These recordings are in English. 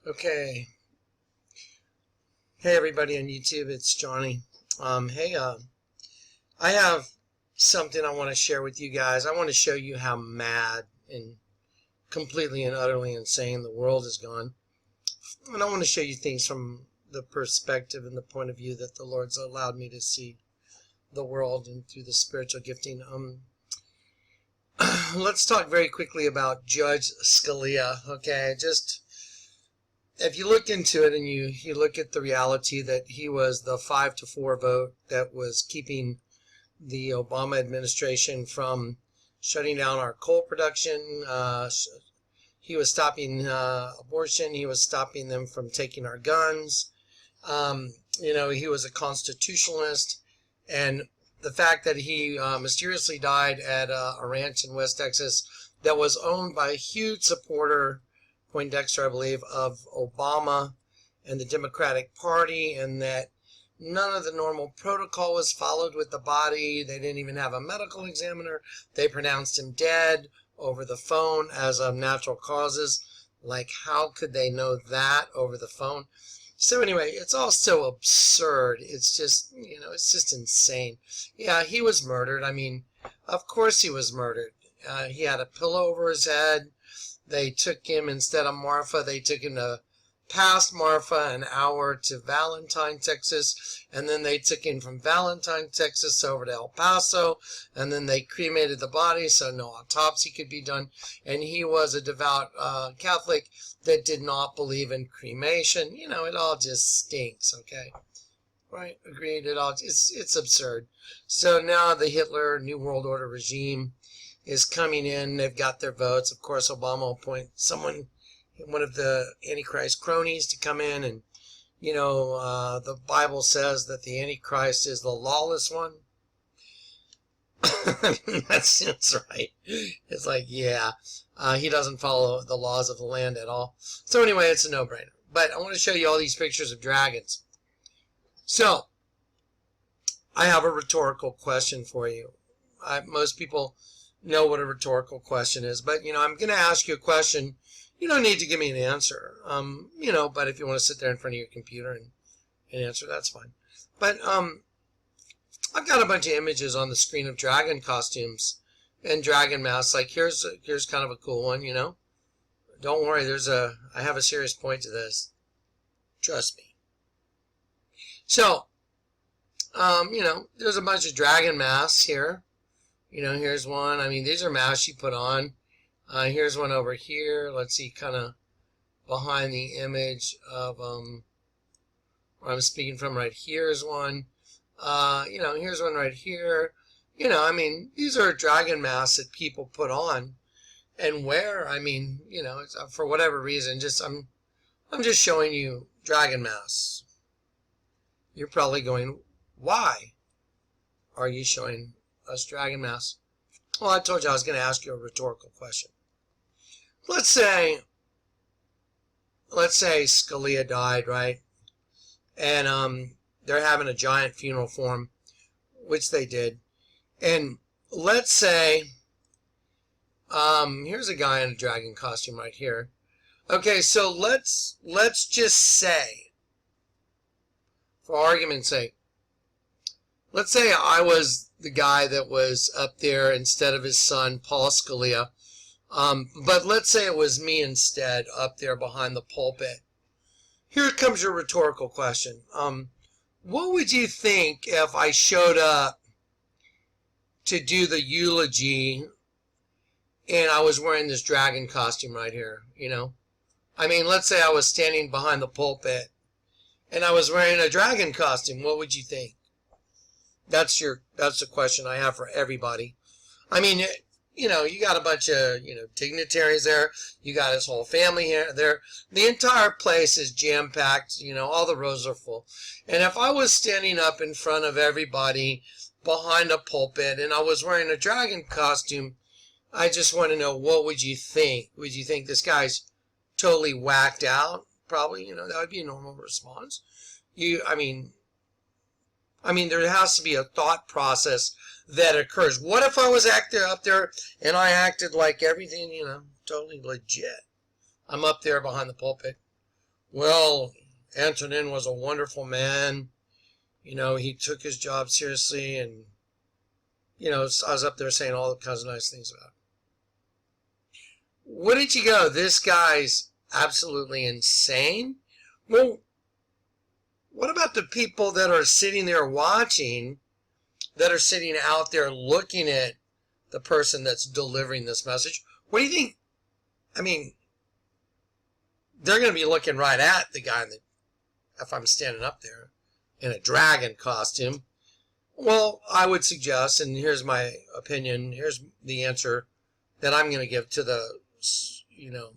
Okay. Hey everybody on YouTube, it's Johnny. I have something I want to share with you guys. I want to show you how mad and completely and utterly insane the world has gone. And I want to show you things from the perspective and the point of view that the Lord's allowed me to see the world and through the spiritual gifting. Let's talk very quickly about Judge Scalia. Okay, if you look into it and you look at the reality that he was the 5-4 vote that was keeping the Obama administration from shutting down our coal production, he was stopping abortion, he was stopping them from taking our guns, he was a constitutionalist, and the fact that he mysteriously died at a ranch in West Texas that was owned by a huge supporter, Poindexter, I believe, of Obama and the Democratic Party, and that none of the normal protocol was followed with the body. They didn't even have a medical examiner. They pronounced him dead over the phone as of natural causes. Like, how could they know that over the phone? So anyway, it's all so absurd. It's just, it's just insane. Yeah, he was murdered. I mean, of course he was murdered. He had a pillow over his head. They took him, instead of Marfa, they took him to past Marfa, an hour to Valentine, Texas, and then they took him from Valentine, Texas over to El Paso, and then they cremated the body so no autopsy could be done. And he was a devout Catholic that did not believe in cremation. It all just stinks, okay? Right, agreed, it's absurd. So now the Hitler New World Order regime is coming in. They've got their votes. Of course, Obama will appoint someone, one of the Antichrist cronies, to come in. And, the Bible says that the Antichrist is the lawless one. I mean, that's right. It's like, yeah, he doesn't follow the laws of the land at all. So anyway, it's a no-brainer. But I want to show you all these pictures of dragons. So, I have a rhetorical question for you. Most people know what a rhetorical question is, but I'm going to ask you a question. You don't need to give me an answer, but if you want to sit there in front of your computer and answer, that's fine. But I've got a bunch of images on the screen of dragon costumes and dragon masks. Like here's kind of a cool one. Don't worry, I have a serious point to this. Trust me. So there's a bunch of dragon masks here. Here's one. I mean, these are masks you put on. Here's one over here. Let's see, kind of behind the image of where I'm speaking from. Right here is one. Here's one right here. I mean, these are dragon masks that people put on and wear. I mean, it's, for whatever reason. I'm just showing you dragon masks. You're probably going, why are you showing us dragon masks? Well, I told you I was going to ask you a rhetorical question. Let's say Scalia died, right? And they're having a giant funeral for him, which they did. And let's say here's a guy in a dragon costume right here. Okay, so let's just say, for argument's sake, let's say I was the guy that was up there instead of his son, Paul Scalia. But let's say it was me instead up there behind the pulpit. Here comes your rhetorical question. What would you think if I showed up to do the eulogy and I was wearing this dragon costume right here, I mean, let's say I was standing behind the pulpit and I was wearing a dragon costume. What would you think? That's the question I have for everybody. I mean, you got a bunch of, dignitaries there. You got his whole family here. There, the entire place is jam-packed. All the rows are full. And if I was standing up in front of everybody behind a pulpit and I was wearing a dragon costume, I just want to know, what would you think? Would you think this guy's totally whacked out? Probably, that would be a normal response. I mean, there has to be a thought process that occurs. What if I was up there and I acted like everything, totally legit? I'm up there behind the pulpit. well, Antonin was a wonderful man. You know, he took his job seriously, and, you know, I was up there saying all kinds of nice things about him. Wouldn't you go, this guy's absolutely insane? Well, what about the people that are sitting there watching, that are sitting out there looking at the person that's delivering this message? What do you think? I mean, they're going to be looking right at the guy if I'm standing up there in a dragon costume. Well, I would suggest, and here's my opinion, here's the answer that I'm going to give to the, you know,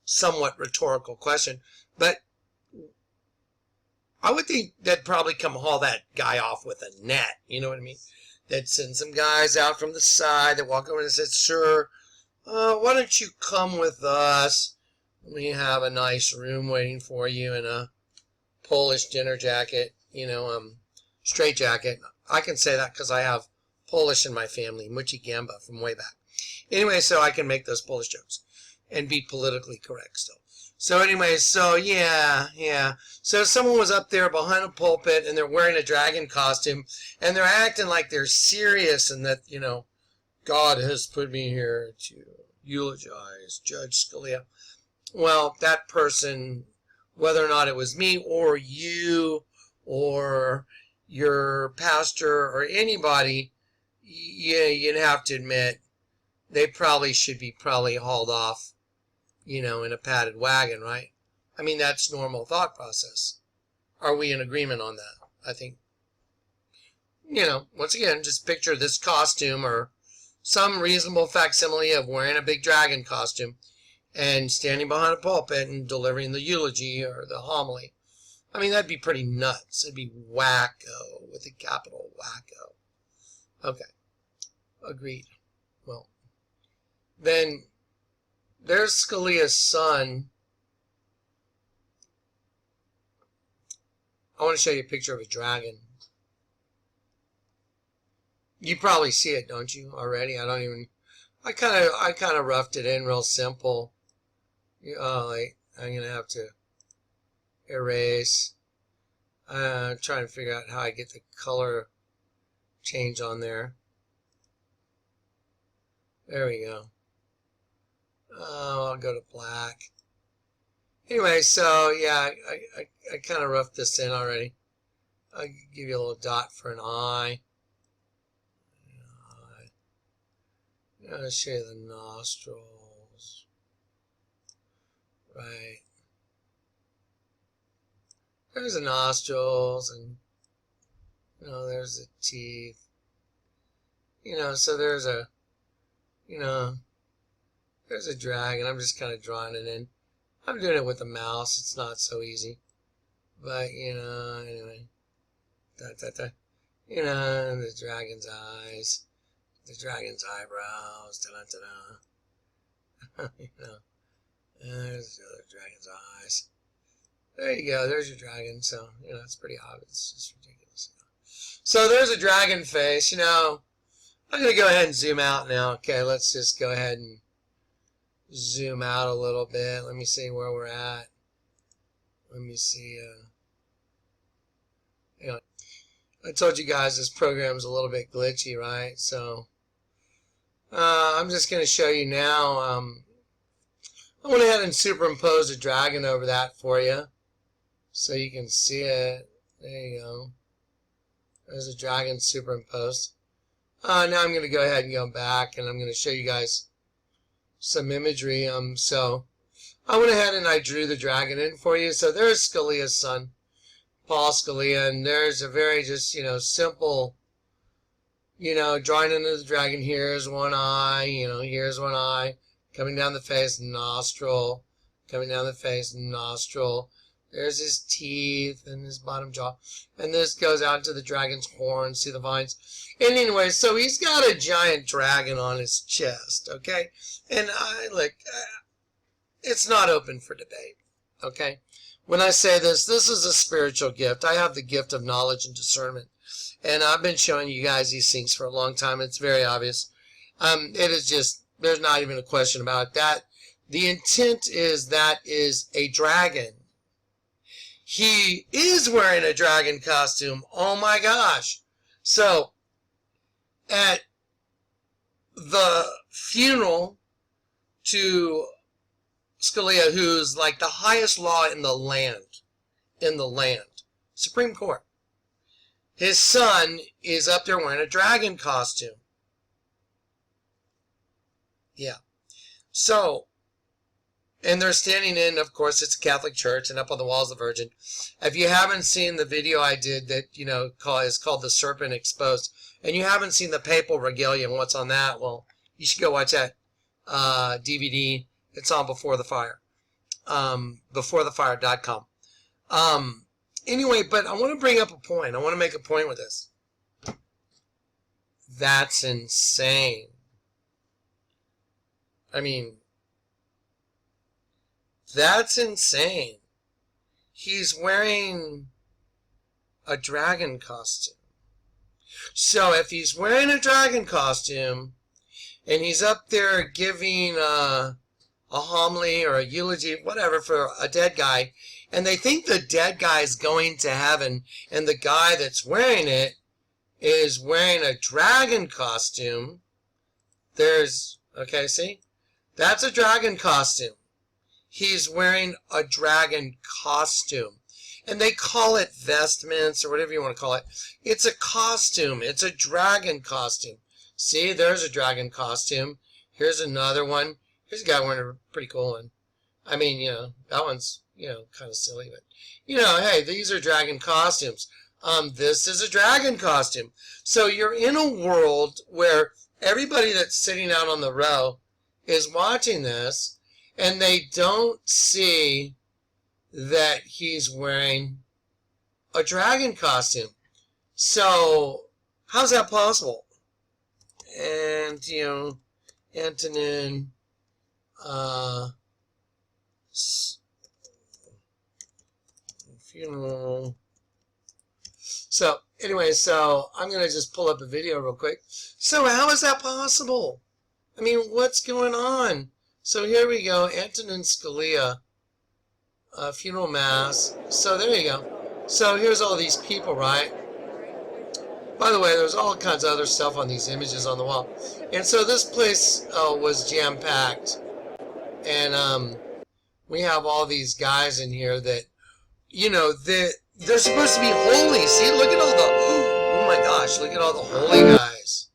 somewhat rhetorical question, but I would think they'd probably come haul that guy off with a net, you know what I mean? They'd send some guys out from the side that walk over and say, sir, why don't you come with us? We have a nice room waiting for you in a Polish dinner jacket, you know, straight jacket. I can say that because I have Polish in my family, Muchi Gamba from way back. Anyway, so I can make those Polish jokes and be politically correct still. So anyway, so yeah. So if someone was up there behind a pulpit and they're wearing a dragon costume and they're acting like they're serious and that, you know, God has put me here to eulogize Judge Scalia. Well, that person, whether or not it was me or you or your pastor or anybody, yeah, you'd have to admit they probably should be hauled off, you know, in a padded wagon, right? I mean, that's normal thought process. Are we in agreement on that? I think, you know, once again, just picture this costume or some reasonable facsimile of wearing a big dragon costume and standing behind a pulpit and delivering the eulogy or the homily. I mean, that'd be pretty nuts. It'd be wacko with a capital wacko. Okay. Agreed. Well, then there's Scalia's son. I want to show you a picture of a dragon. You probably see it, don't you, already? I kind of roughed it in real simple. I'm going to have to erase. Trying to figure out how I get the color change on there. There we go. I'll go to black. Anyway, so yeah, I kind of roughed this in already. I'll give you a little dot for an eye. I'll show you the nostrils. Right. There's the nostrils, and, you know, there's the teeth. You know, so there's a, you know, there's a dragon. I'm just kind of drawing it in. I'm doing it with a mouse. It's not so easy. But, you know, anyway. You know, the dragon's eyes. The dragon's eyebrows. You know. There's the other dragon's eyes. There you go. There's your dragon. So, you know, it's pretty obvious. It's just ridiculous. So there's a dragon face. You know, I'm going to go ahead and zoom out now. Okay, let's just go ahead and zoom out a little bit. Let me see where we're at. Let me see. You know, I told you guys this program's a little bit glitchy, right? So I'm just going to show you now. I went ahead and superimposed a dragon over that for you so you can see it. There you go. There's a dragon superimposed. Now I'm going to go ahead and go back, and I'm going to show you guys some imagery. So I went ahead and I drew the dragon in for you. So there's Scalia's son, Paul Scalia, and there's a very just, you know, simple, you know, drawing into the dragon. Here's one eye, you know, here's one eye, coming down the face, nostril, coming down the face, nostril. There's his teeth and his bottom jaw. And this goes out to the dragon's horn. See the vines? And anyway, so he's got a giant dragon on his chest, okay? And it's not open for debate, okay? When I say this is a spiritual gift. I have the gift of knowledge and discernment. And I've been showing you guys these things for a long time. It's very obvious. It is just, there's not even a question about that. The intent is that is a dragon. he is wearing a dragon costume. Oh my gosh. So, at the funeral to Scalia, who's like the highest law in the land, Supreme Court, his son is up there wearing a dragon costume. Yeah. So, and they're standing in, of course, it's a Catholic church, and up on the wall is the Virgin. If you haven't seen the video I did that, is called The Serpent Exposed, and you haven't seen the papal regalia and what's on that, well, you should go watch that DVD. It's on Before the Fire. BeforeTheFire.com. Anyway, but I want to bring up a point. I want to make a point with this. That's insane. I mean, that's insane. He's wearing a dragon costume. So if he's wearing a dragon costume and he's up there giving a homily or a eulogy, whatever, for a dead guy, and they think the dead guy is going to heaven, and the guy that's wearing it is wearing a dragon costume, okay, see? That's a dragon costume. He's wearing a dragon costume. And they call it vestments or whatever you want to call it. It's a costume. It's a dragon costume. See, there's a dragon costume. Here's another one. Here's a guy wearing a pretty cool one. I mean, that one's, kind of silly. But, hey, these are dragon costumes. This is a dragon costume. So you're in a world where everybody that's sitting out on the row is watching this, and they don't see that he's wearing a dragon costume. So, how's that possible? And, Antonin, funeral. So, anyway, I'm going to just pull up a video real quick. So, how is that possible? I mean, what's going on? So, here we go, Antonin Scalia. Funeral mass. So there you go. So here's all these people, right? By the way, there's all kinds of other stuff on these images on the wall. And so this place was jam-packed. And we have all these guys in here that, they're supposed to be holy. See, look at all the, oh my gosh, look at all the holy guys.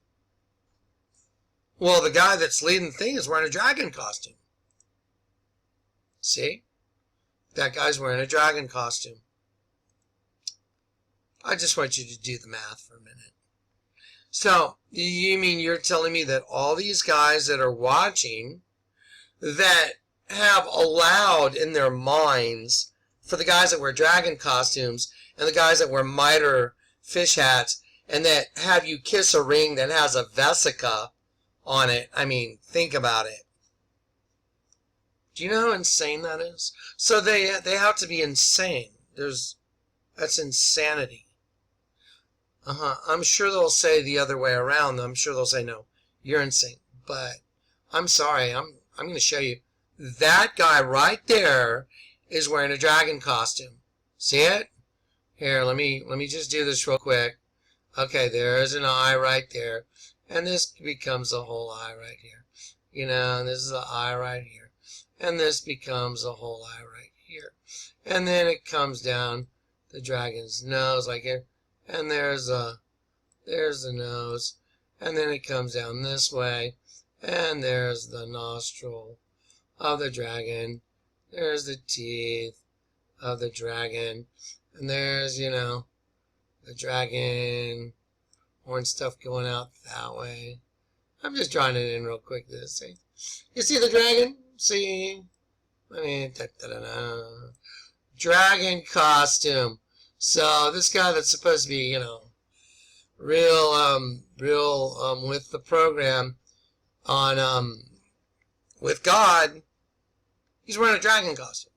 Well, the guy that's leading the thing is wearing a dragon costume. See? That guy's wearing a dragon costume. I just want you to do the math for a minute. So, you mean you're telling me that all these guys that are watching that have allowed in their minds for the guys that wear dragon costumes and the guys that wear mitre fish hats and that have you kiss a ring that has a vesica on it? I mean, think about it. Do you know how insane that is? So they have to be insane. That's insanity. I'm sure they'll say the other way around. I'm sure they'll say, no, you're insane. But I'm sorry. I'm going to show you. That guy right there is wearing a dragon costume. See it? Here, let me just do this real quick. Okay, there's an eye right there. And this becomes a whole eye right here. And this is an eye right here. And this becomes a whole eye right here. And then it comes down the dragon's nose like here. And there's the nose. And then it comes down this way. And there's the nostril of the dragon. There's the teeth of the dragon. And there's, the dragon horn stuff going out that way. I'm just drawing it in real quick. See? You see the dragon? See? I mean, dragon costume. So this guy that's supposed to be, real with the program on with God, he's wearing a dragon costume.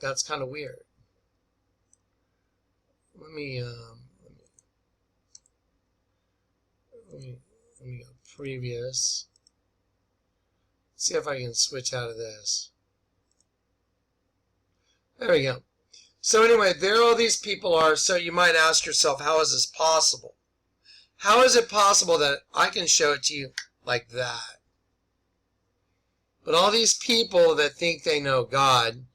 That's kind of weird. Let me go previous. see if I can switch out of this. There we go. So anyway, there all these people are. So you might ask yourself, how is this possible? How is it possible that I can show it to you like that? But all these people that think they know God,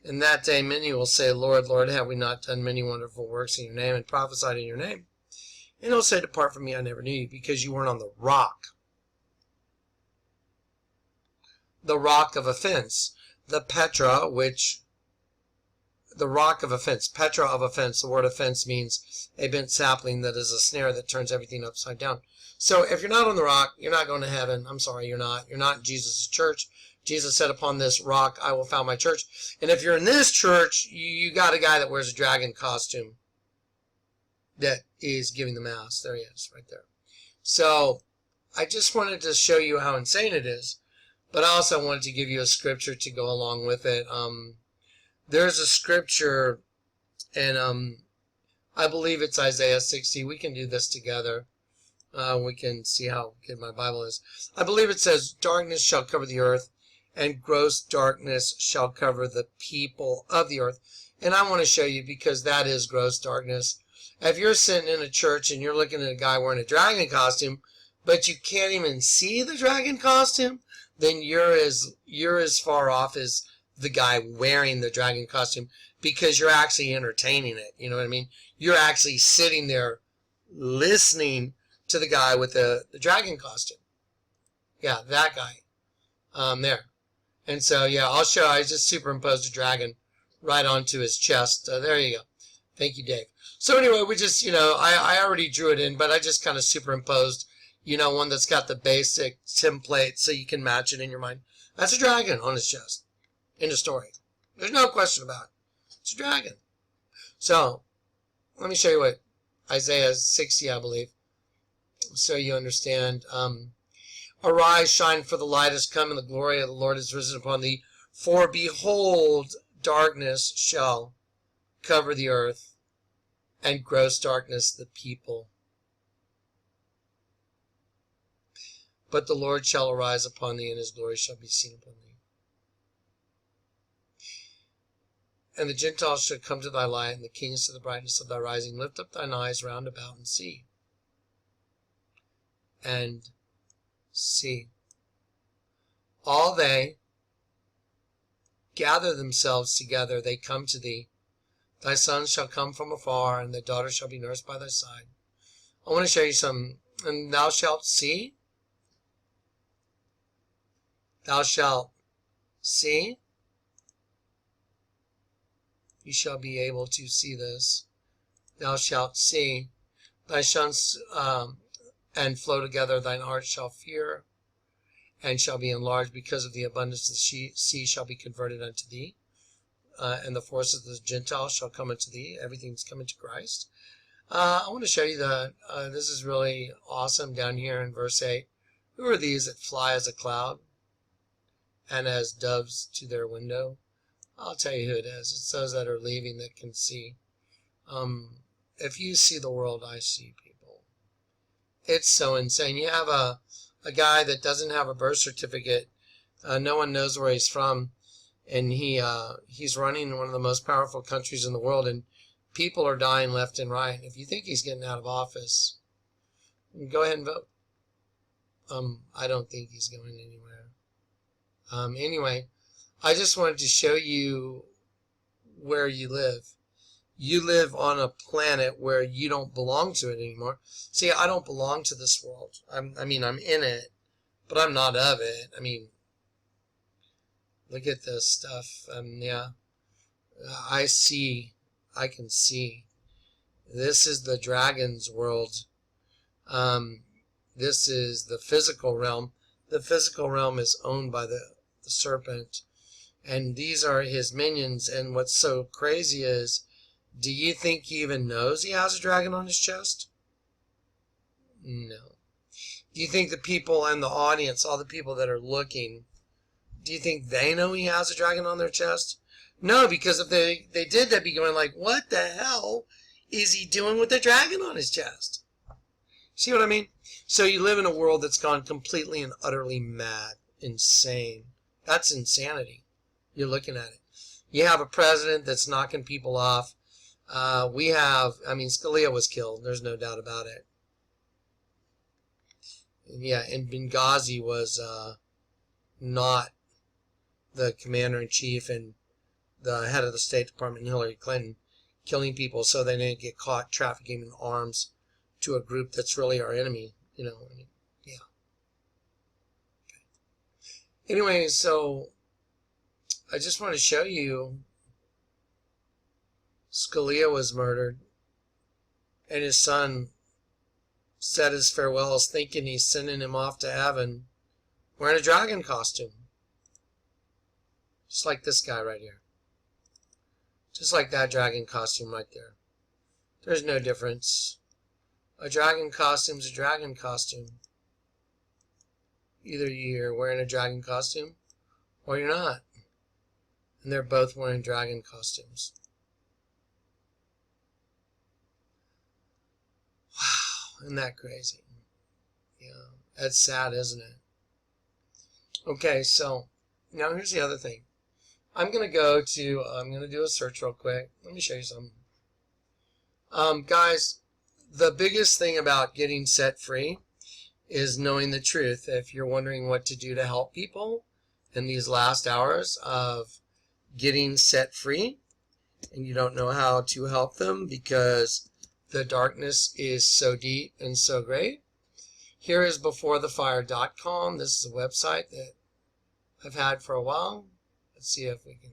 in that day many will say, Lord, Lord, have we not done many wonderful works in your name and prophesied in your name? And he'll say, depart from me, I never knew you, because you weren't on the rock. The rock of offense. The Petra, the rock of offense. Petra of offense. The word offense means a bent sapling that is a snare that turns everything upside down. So if you're not on the rock, you're not going to heaven. I'm sorry, you're not. You're not in Jesus' church. Jesus said, upon this rock, I will found my church. And if you're in this church, you got a guy that wears a dragon costume that is giving the mass. There he is, right there. So I just wanted to show you how insane it is. But I also wanted to give you a scripture to go along with it. There's a scripture, and I believe it's Isaiah 60. We can do this together. We can see how good my Bible is. I believe it says, darkness shall cover the earth, and gross darkness shall cover the people of the earth. And I want to show you, because that is gross darkness. If you're sitting in a church and you're looking at a guy wearing a dragon costume, but you can't even see the dragon costume, then you're as far off as the guy wearing the dragon costume, because you're actually entertaining it. You know what I mean? You're actually sitting there listening to the guy with the dragon costume. Yeah, that guy. There. And so, yeah, I'll show. I just superimposed a dragon right onto his chest. There you go. Thank you, Dave. So anyway, we just, I already drew it in, but I just kind of superimposed, one that's got the basic template so you can match it in your mind. That's a dragon on his chest. End of story. There's no question about it. It's a dragon. So, let me show you what Isaiah 60, I believe, so you understand. Arise, shine, for the light has come, and the glory of the Lord is risen upon thee. For behold, darkness shall cover the earth, and gross darkness the people. But the Lord shall arise upon thee, and his glory shall be seen upon thee. And the Gentiles shall come to thy light, and the kings to the brightness of thy rising. Lift up thine eyes round about and see. And see. All they gather themselves together, they come to thee. Thy sons shall come from afar, and thy daughters shall be nursed by thy side. I want to show you some. And thou shalt see. Thou shalt see. You shall be able to see this. Thou shalt see. Thy sons and flow together, thine heart shall fear, and shall be enlarged, because of the abundance of the sea shall be converted unto thee, and the forces of the Gentiles shall come unto thee. Everything's coming to Christ. I want to show you this is really awesome down here in verse 8. Who are these that fly as a cloud, and as doves to their window? I'll tell you who it is. It's those that are leaving that can see. If you see the world, I see people. It's so insane. You have a guy that doesn't have a birth certificate. No one knows where he's from. And he's running in one of the most powerful countries in the world. And people are dying left and right. If you think he's getting out of office, go ahead and vote. I don't think he's going anywhere. Anyway, I just wanted to show you where you live. You live on a planet where you don't belong to it anymore. See, I don't belong to this world. I'm in it, but I'm not of it. Look at this stuff. Yeah, I can see. This is the dragon's world. This is the physical realm. The physical realm is owned by the serpent. And these are his minions. And what's so crazy is, do you think he even knows he has a dragon on his chest? No. Do you think the people in the audience, all the people that are looking, do you think they know he has a dragon on their chest? No, because if they did, they'd be going like, what the hell is he doing with the dragon on his chest? See what I mean? So you live in a world that's gone completely and utterly mad. insane. That's insanity. You're looking at it. You have a president that's knocking people off. Scalia was killed. There's no doubt about it. Yeah, and Benghazi was not the commander-in-chief and the head of the State Department, Hillary Clinton, killing people so they didn't get caught trafficking in arms to a group that's really our enemy. Yeah. Okay. Anyway, so I just want to show you Scalia was murdered, and his son said his farewells thinking he's sending him off to heaven wearing a dragon costume. Just like this guy right here. Just like that dragon costume right there. There's no difference. A dragon costume's a dragon costume. Either you're wearing a dragon costume or you're not. And they're both wearing dragon costumes. Wow, isn't that crazy? Yeah, that's sad, isn't it? Okay, so now here's the other thing. I'm going to do a search real quick. Let me show you something. Guys, the biggest thing about getting set free is knowing the truth. If you're wondering what to do to help people in these last hours of getting set free, and you don't know how to help them because the darkness is so deep and so great, here is beforethefire.com. This is a website that I've had for a while. Let's see if we can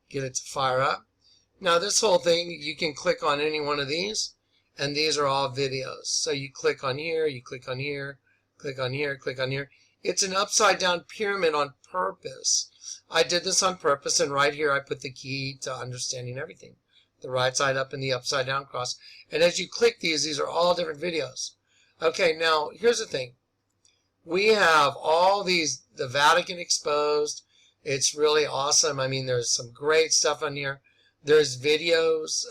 get it to fire up. Now this whole thing, you can click on any one of these, and these are all videos. So you click on here, you click on here, click on here, click on here. It's an upside down pyramid on purpose. I did this on purpose, and right here I put the key to understanding everything. The right side up and the upside down cross. And as you click these are all different videos. Okay, now here's the thing. We have all these, the Vatican exposed. It's really awesome. I mean, there's some great stuff on here. There's videos.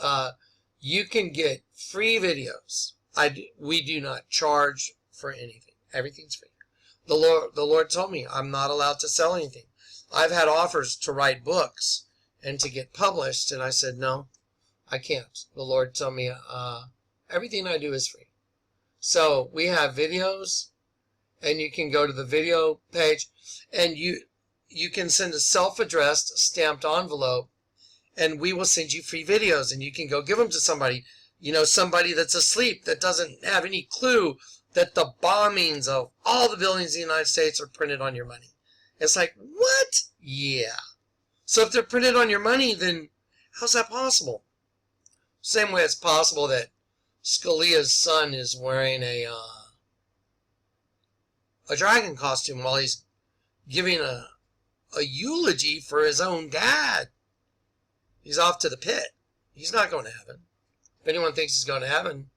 You can get free videos. We do not charge for anything. Everything's free. The Lord told me I'm not allowed to sell anything. I've had offers to write books and to get published, and I said, no, I can't. The Lord told me everything I do is free. So we have videos, and you can go to the video page, and you can send a self-addressed stamped envelope, and we will send you free videos, and you can go give them to somebody, somebody that's asleep, that doesn't have any clue that the bombings of all the buildings in the United States are printed on your money. It's like, what? Yeah. So if they're printed on your money, then how's that possible? Same way it's possible that Scalia's son is wearing a dragon costume while he's giving a eulogy for his own dad. He's off to the pit. He's not going to heaven. If anyone thinks he's going to heaven,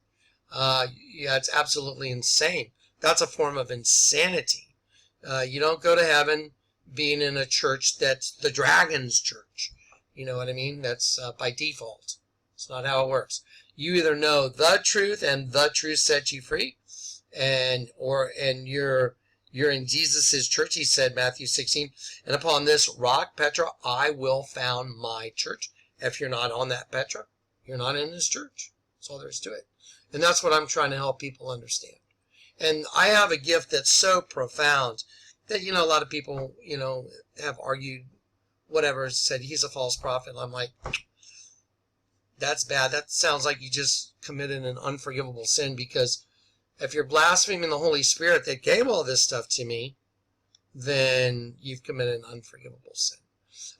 yeah, it's absolutely insane. That's a form of insanity. You don't go to heaven being in a church that's the dragon's church. You know what I mean? That's by default. It's not how it works. You either know the truth and the truth sets you free, and you're in Jesus' church. He said, Matthew 16, and upon this rock, Petra, I will found my church. If you're not on that Petra, you're not in his church. That's all there is to it. And that's what I'm trying to help people understand. And I have a gift that's so profound that, a lot of people, have argued, whatever, said he's a false prophet. And I'm like, that's bad. That sounds like you just committed an unforgivable sin, because if you're blaspheming the Holy Spirit that gave all this stuff to me, then you've committed an unforgivable sin.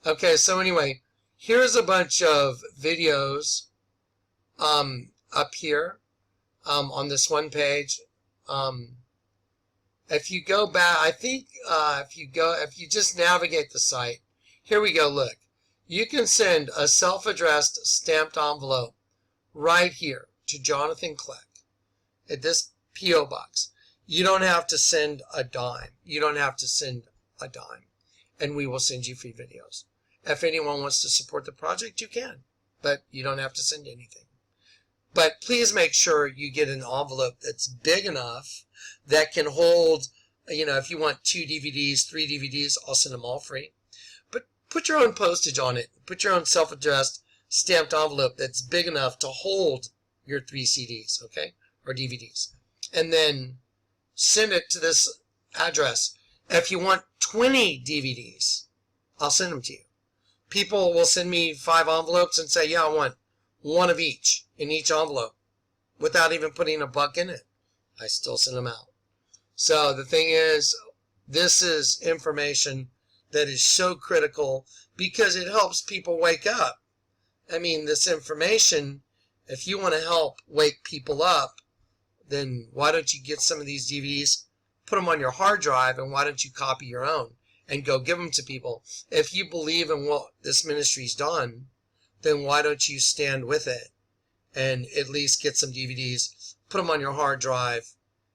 Okay, so anyway, here's a bunch of videos up here on this one page. If you go back, I think if you just navigate the site, here we go, look. You can send a self-addressed stamped envelope right here to Jonathan Kleck at this P.O. box. You don't have to send a dime. You don't have to send a dime. And we will send you free videos. If anyone wants to support the project, you can. But you don't have to send anything. But please make sure you get an envelope that's big enough that can hold If you want 2 DVDs, 3 DVDs, I'll send them all free. But put your own postage on it. Put your own self-addressed stamped envelope that's big enough to hold your 3 CDs, okay, or DVDs. And then send it to this address. If you want 20 DVDs, I'll send them to you. People will send me 5 envelopes and say, yeah, I want 1 of each in each envelope without even putting a buck in it. I still send them out. So the thing is, this is information that is so critical because it helps people wake up. I mean, this information, if you want to help wake people up, then why don't you get some of these DVDs, put them on your hard drive, and why don't you copy your own and go give them to people? If you believe in what this ministry's done, then why don't you stand with it and at least get some DVDs, put them on your hard drive,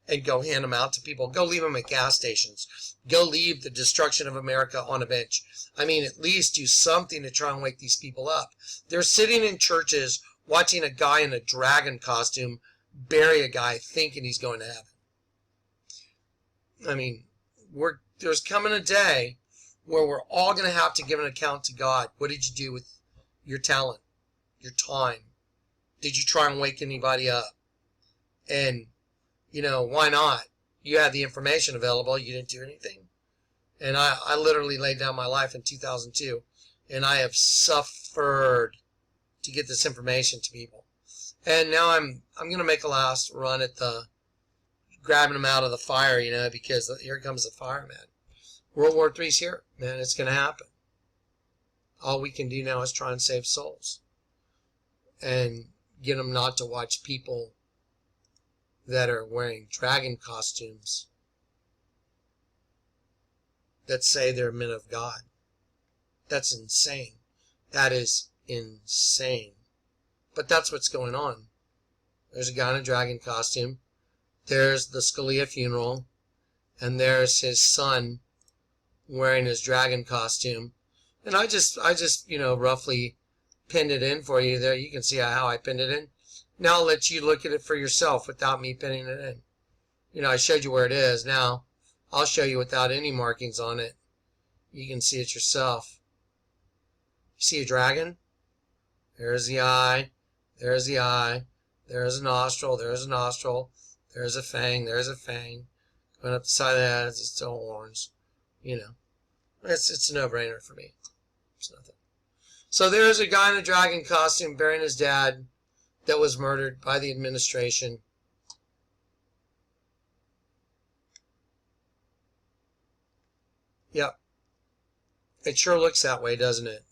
and go hand them out to people. Go leave them at gas stations. Go leave the destruction of America on a bench. I mean, at least do something to try and wake these people up. They're sitting in churches watching a guy in a dragon costume bury a guy thinking he's going to heaven. I mean, there's coming a day where we're all going to have to give an account to God. What did you do with your talent, your time? Did you try and wake anybody up? And why not? You had the information available. You didn't do anything. And I literally laid down my life in 2002. And I have suffered to get this information to people. And now I'm going to make a last run at grabbing them out of the fire, because here comes the fire, man. World War III's here, man. It's going to happen. All we can do now is try and save souls. And get them not to watch people that are wearing dragon costumes that say they're men of God. That's insane. That is insane. But that's what's going on. There's a guy in a dragon costume. There's the Scalia funeral. And there's his son wearing his dragon costume. And I just roughly pinned it in for you there. You can see how I pinned it in. Now I'll let you look at it for yourself without me pinning it in. I showed you where it is. Now I'll show you without any markings on it. You can see it yourself. You see a dragon? There's the eye. There's the eye. There's a nostril. There's a nostril. There's a fang. There's a fang. Going up the side of the head, it's still horns. It's a no-brainer for me. It's nothing. So there's a guy in a dragon costume burying his dad that was murdered by the administration. Yep. It sure looks that way, doesn't it?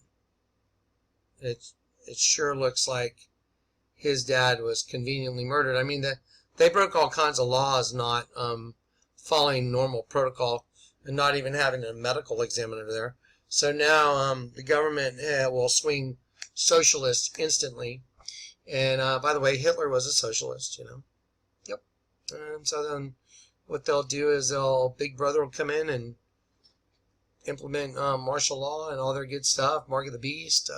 It sure looks like his dad was conveniently murdered. I mean, they broke all kinds of laws, not following normal protocol and not even having a medical examiner there. So now the government will swing socialist instantly. And by the way, Hitler was a socialist, Yep. And so then what they'll do is Big Brother will come in and implement martial law and all their good stuff, Mark of the Beast,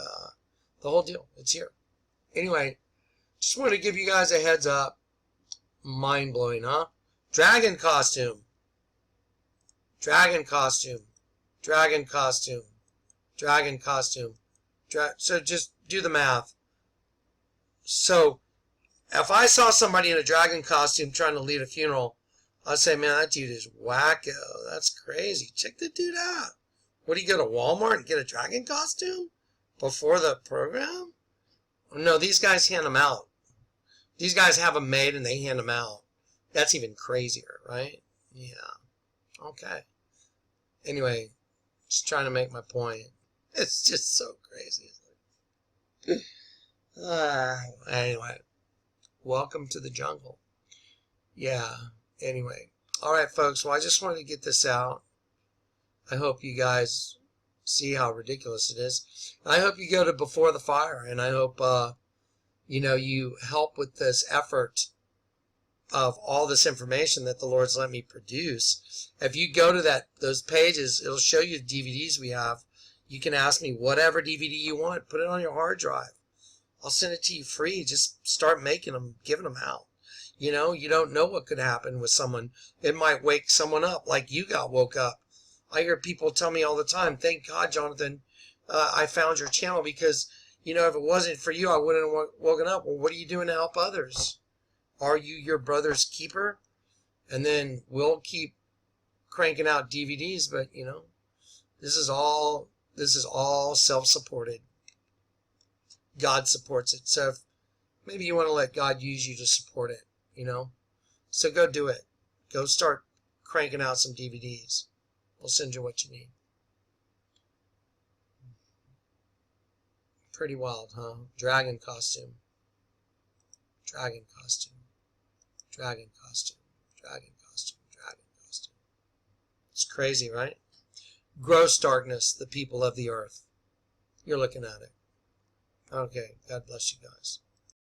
the whole deal. It's here. Anyway, just wanted to give you guys a heads up. Mind-blowing, huh? Dragon costume. Dragon costume. Dragon costume. Dragon costume. So just do the math. So, if I saw somebody in a dragon costume trying to lead a funeral, I'd say, man, that dude is wacko. That's crazy. Check the dude out. What, do you go to Walmart and get a dragon costume before the program? No, these guys hand them out. These guys have them made and they hand them out. That's even crazier, right? Yeah. Okay. Anyway, just trying to make my point. It's just so crazy. Anyway, welcome to the jungle. Yeah, anyway. All right, folks. Well, I just wanted to get this out. I hope you guys see how ridiculous it is. I hope you go to Before the Fire, and I hope, you help with this effort of all this information that the Lord's let me produce. If you go to those pages, it'll show you the DVDs we have. You can ask me whatever DVD you want. Put it on your hard drive. I'll send it to you free. Just start making them, giving them out. You know, you don't know what could happen with someone. It might wake someone up like you got woke up. I hear people tell me all the time, thank God, Jonathan, I found your channel because, you know, if it wasn't for you, I wouldn't have woken up. Well, what are you doing to help others? Are you your brother's keeper? And then we'll keep cranking out DVDs, but, you know, this is all self-supported. God supports it. So if maybe you want to let God use you to support it, you know. So go do it. Go start cranking out some DVDs. We'll send you what you need. Pretty wild, huh? Dragon costume. Dragon costume. Dragon costume. Dragon costume. Dragon costume. It's crazy, right? Gross darkness, the people of the earth. You're looking at it. Okay. God bless you guys.